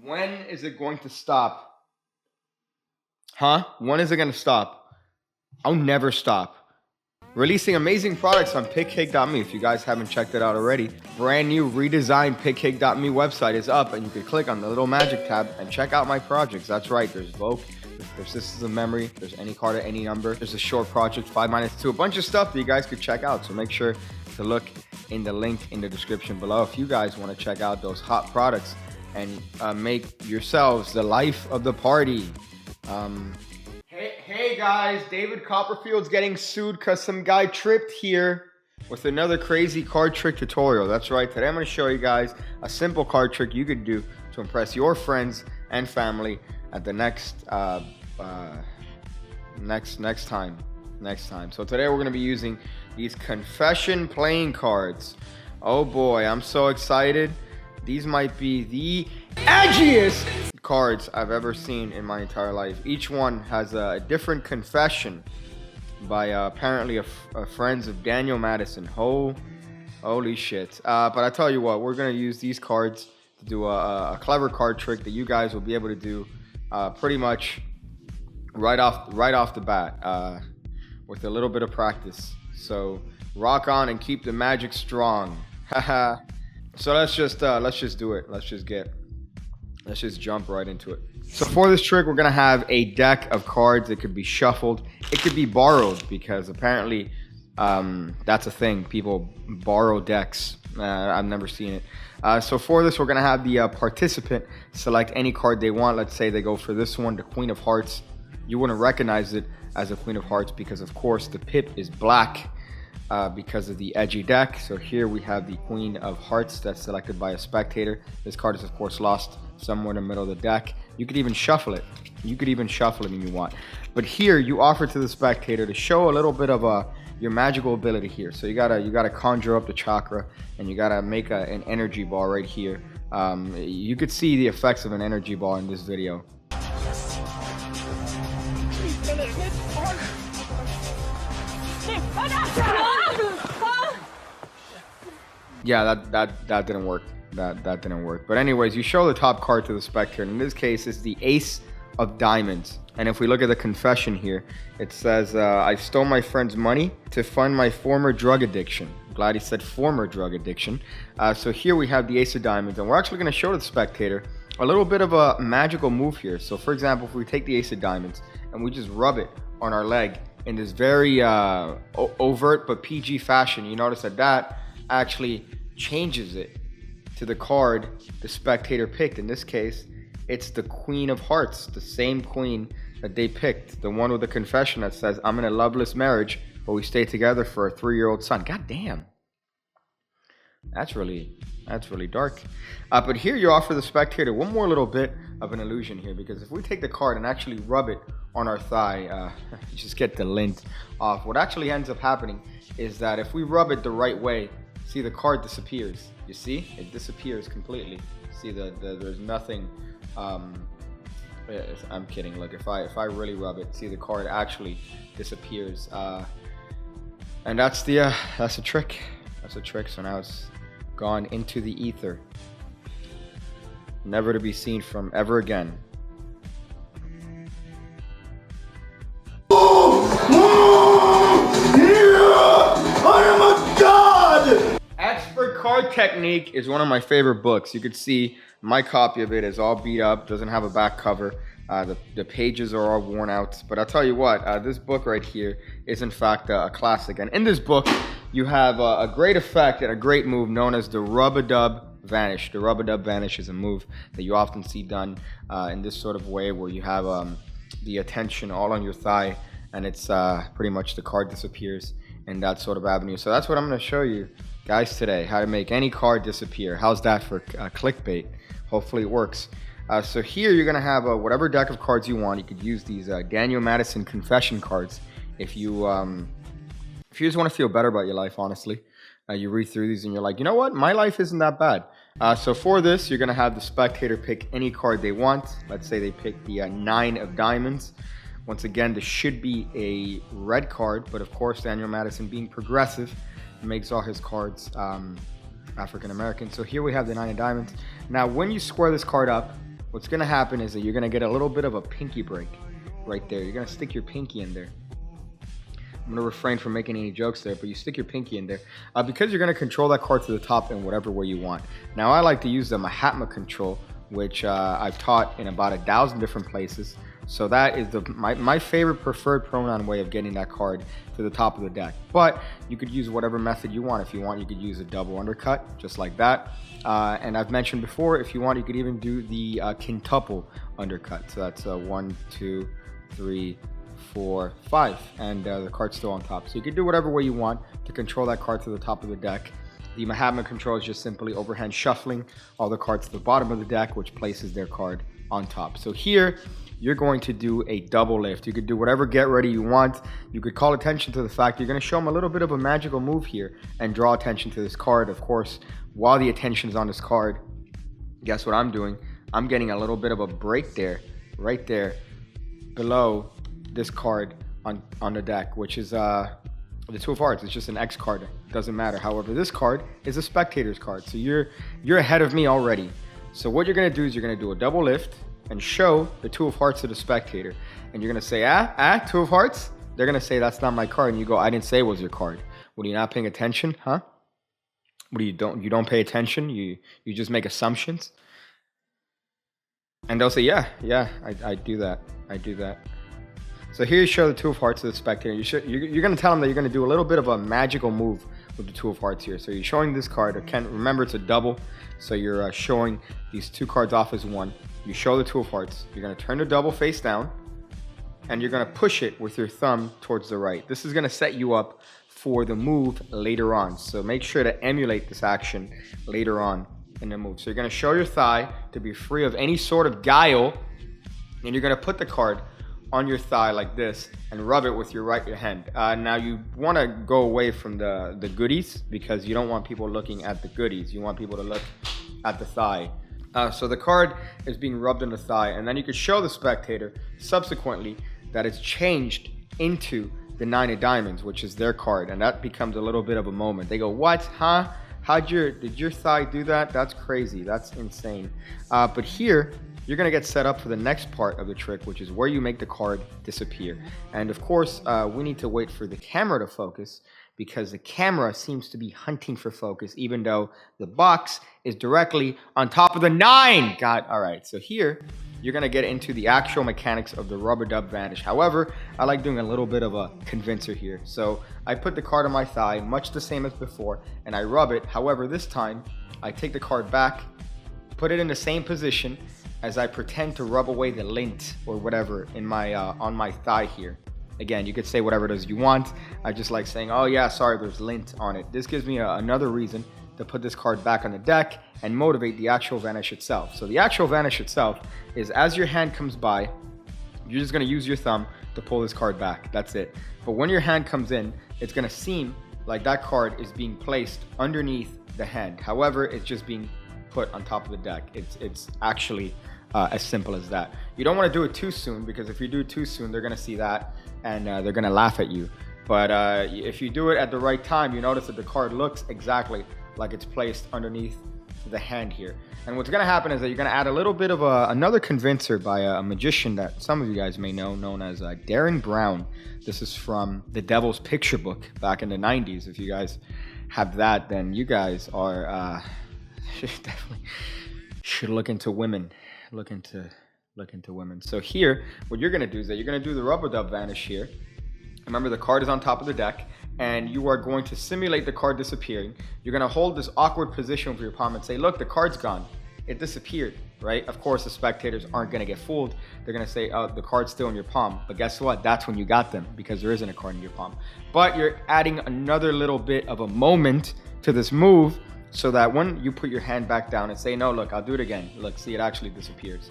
When is it going to stop? Huh? When is it going to stop? I'll never stop. Releasing amazing products on PickHig.me. If you guys haven't checked it out already, brand new redesigned PickHig.me website is up, and you can click on the little magic tab and check out my projects. That's right, there's Vogue, there's Systems of Memory, there's any card at any number, there's a short project 5-2, a bunch of stuff that you guys could check out. So make sure to look in the link in the description below if you guys want to check out those hot products and make yourselves the life of the party. Hey guys, David Copperfield's getting sued because some guy tripped here with another crazy card trick tutorial. That's right, today I'm going to show you guys a simple card trick you could do to impress your friends and family at the next time. So today we're going to be using these confession playing cards. Oh boy, I'm so excited. These might be the edgiest cards I've ever seen in my entire life. Each one has a different confession by apparently a friends of Daniel Madison. Holy shit. But I tell you what, we're going to use these cards to do a clever card trick that you guys will be able to do pretty much right off the bat with a little bit of practice. So rock on and keep the magic strong. Haha. So let's just do it. Let's just jump right into it. So for this trick, we're gonna have a deck of cards that could be shuffled. It could be borrowed because apparently that's a thing. People borrow decks. I've never seen it. So for this, we're gonna have the participant select any card they want. Let's say they go for this one, the Queen of Hearts. You wouldn't recognize it as a Queen of Hearts because, of course, the pip is black. Because of the edgy deck. So here we have the Queen of Hearts that's selected by a spectator. This card is of course lost somewhere in the middle of the deck. You could even shuffle it. You could even shuffle it if you want. But here you offer to the spectator to show a little bit of your magical ability here. So you gotta conjure up the chakra and you gotta make an energy ball right here. You could see the effects of an energy ball in this video. Yeah, that didn't work. That didn't work. But anyways, you show the top card to the spectator. In this case, it's the Ace of Diamonds. And if we look at the confession here, it says, I stole my friend's money to fund my former drug addiction. I'm glad he said former drug addiction. So here we have the Ace of Diamonds. And we're actually going to show the spectator a little bit of a magical move here. So for example, if we take the Ace of Diamonds and we just rub it on our leg in this very overt but PG fashion, you notice that actually changes it to the card the spectator picked. In this case, it's the Queen of Hearts, the same queen that they picked, the one with the confession that says, I'm in a loveless marriage, but we stay together for a 3-year-old son. God damn. That's really dark. But here you offer the spectator one more little bit of an illusion here, because if we take the card and actually rub it on our thigh, just get the lint off. What actually ends up happening is that if we rub it the right way, see, the card disappears. You see? It disappears completely. See, there's nothing. I'm kidding. Look, if I really rub it, see, the card actually disappears. And that's a trick. That's a trick. So now it's gone into the ether, never to be seen from ever again. Expert Card Technique is one of my favorite books. You could see my copy of it is all beat up, doesn't have a back cover. The pages are all worn out. But I'll tell you what, this book right here is in fact a classic. And in this book, you have a great effect and a great move known as the Rub-a-Dub Vanish. The Rub-a-Dub Vanish is a move that you often see done in this sort of way, where you have the attention all on your thigh, and it's pretty much the card disappears in that sort of avenue. So that's what I'm going to show you guys today, how to make any card disappear. How's that for clickbait? Hopefully it works. So here you're going to have whatever deck of cards you want. You could use these Daniel Madison confession cards if you just want to feel better about your life, honestly. You read through these and you're like, you know what? My life isn't that bad. So for this, you're going to have the spectator pick any card they want. Let's say they pick the 9 of Diamonds. Once again, this should be a red card, but of course, Daniel Madison, being progressive, makes all his cards African American. So here we have the 9 of Diamonds. Now, when you square this card up, what's going to happen is that you're going to get a little bit of a pinky break right there. You're going to stick your pinky in there. I'm going to refrain from making any jokes there, but you stick your pinky in there because you're going to control that card to the top in whatever way you want. Now, I like to use the Mahatma control, which I've taught in about 1,000 different places. So that is my favorite preferred pronoun way of getting that card to the top of the deck. But you could use whatever method you want. If you want, you could use a double undercut, just like that. And I've mentioned before, if you want, you could even do the quintuple undercut. So that's 1, 2, 3, 4, 5, and the card's still on top. So you can do whatever way you want to control that card to the top of the deck. The Mahatma control is just simply overhand shuffling all the cards to the bottom of the deck, which places their card on top. So here, you're going to do a double lift. You could do whatever get ready you want. You could call attention to the fact you're going to show them a little bit of a magical move here and draw attention to this card. Of course, while the attention is on this card, guess what I'm doing? I'm getting a little bit of a break there, right there, below this card on the deck, which is the Two of Hearts. It's just an X card. It doesn't matter. However, this card is a spectator's card. So you're ahead of me already. So what you're going to do is you're going to do a double lift and show the Two of Hearts to the spectator. And you're going to say, Two of Hearts? They're going to say, that's not my card. And you go, I didn't say it was your card. What, are you not paying attention? Huh? What do you don't pay attention? You just make assumptions? And they'll say, yeah, I do that. I do that. So here you show the Two of Hearts to the spectator. You're going to tell them that you're going to do a little bit of a magical move with the Two of Hearts here. So you're showing this card. Remember, it's a double. So you're showing these two cards off as one. You show the Two of Hearts. You're going to turn the double face down. And you're going to push it with your thumb towards the right. This is going to set you up for the move later on. So make sure to emulate this action later on in the move. So you're going to show your thigh to be free of any sort of guile. And you're going to put the card on your thigh like this and rub it with your right hand. Now you want to go away from the goodies because you don't want people looking at the goodies. You want people to look at the thigh. So the card is being rubbed on the thigh, and then you can show the spectator subsequently that it's changed into the 9 of diamonds, which is their card, and that becomes a little bit of a moment. They go, what? Huh? Did your thigh do that? That's crazy. That's insane. But here, you're going to get set up for the next part of the trick, which is where you make the card disappear. And of course, we need to wait for the camera to focus because the camera seems to be hunting for focus, even though the box is directly on top of the 9. God, all right. So here, you're going to get into the actual mechanics of the rubber dub vanish. However, I like doing a little bit of a convincer here. So I put the card on my thigh, much the same as before, and I rub it. However, this time, I take the card back, put it in the same position, as I pretend to rub away the lint or whatever in my on my thigh here. Again, you could say whatever it is you want. I just like saying, oh yeah, sorry, there's lint on it. This gives me another reason to put this card back on the deck and motivate the actual vanish itself. So the actual vanish itself is as your hand comes by, you're just going to use your thumb to pull this card back. That's it. But when your hand comes in, it's going to seem like that card is being placed underneath the hand. However, it's just being put on top of the deck. It's actually as simple as that. You don't want to do it too soon because if you do it too soon, they're going to see that and they're going to laugh at you. But if you do it at the right time, you notice that the card looks exactly like it's placed underneath the hand here. And what's going to happen is that you're going to add a little bit of another convincer by a magician that some of you guys may know, known as Darren Brown. This is from the Devil's Picture Book back in the 90s. If you guys have that, then you guys are definitely should look into women. Look into women. So here, what you're going to do is that you're going to do the rubber dub vanish here. Remember, the card is on top of the deck, and you are going to simulate the card disappearing. You're going to hold this awkward position with your palm and say, look, the card's gone. It disappeared, right? Of course, the spectators aren't going to get fooled. They're going to say, oh, the card's still in your palm. But guess what? That's when you got them, because there isn't a card in your palm. But you're adding another little bit of a moment to this move, so that when you put your hand back down and say, no, look, I'll do it again. Look, see, it actually disappears.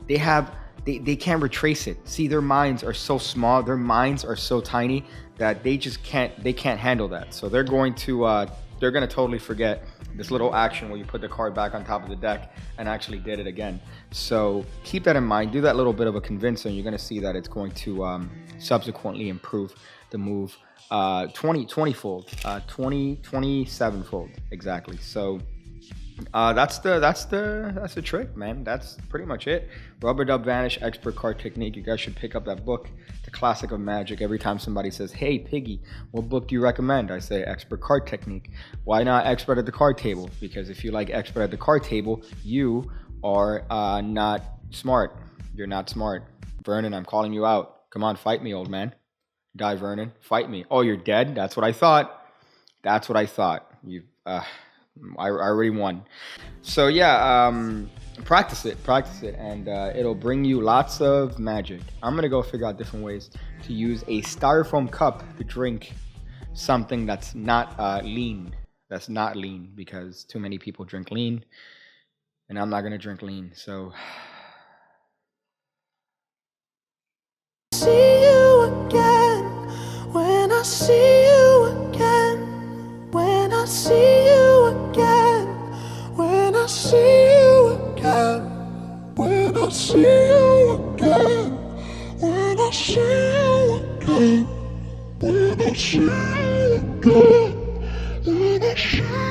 They can't retrace it. See, their minds are so small. Their minds are so tiny that they can't handle that. So they're going to totally forget this little action where you put the card back on top of the deck and actually did it again. So keep that in mind. Do that little bit of a convincer and you're going to see that it's going to subsequently improve the move 27 fold exactly. So That's the trick, man. That's pretty much it. Rubber Dub Vanish Expert Card Technique. You guys should pick up that book, The Classic of Magic. Every time somebody says, "Hey, Piggy, what book do you recommend?" I say Expert Card Technique. Why not Expert at the Card Table? Because if you like Expert at the Card Table, you are not smart. You're not smart. Vernon, I'm calling you out. Come on, fight me, old man. Die, Vernon. Fight me. Oh, you're dead? That's what I thought. That's what I thought. I already won. So yeah, practice it, and it'll bring you lots of magic. I'm gonna go figure out different ways to use a styrofoam cup to drink something that's not lean. That's not lean, because too many people drink lean, and I'm not gonna drink lean. So. See you again when I see you again. When I see you again, when I see you again, when I see you again, when I see you again, when I see you again, when I see you again.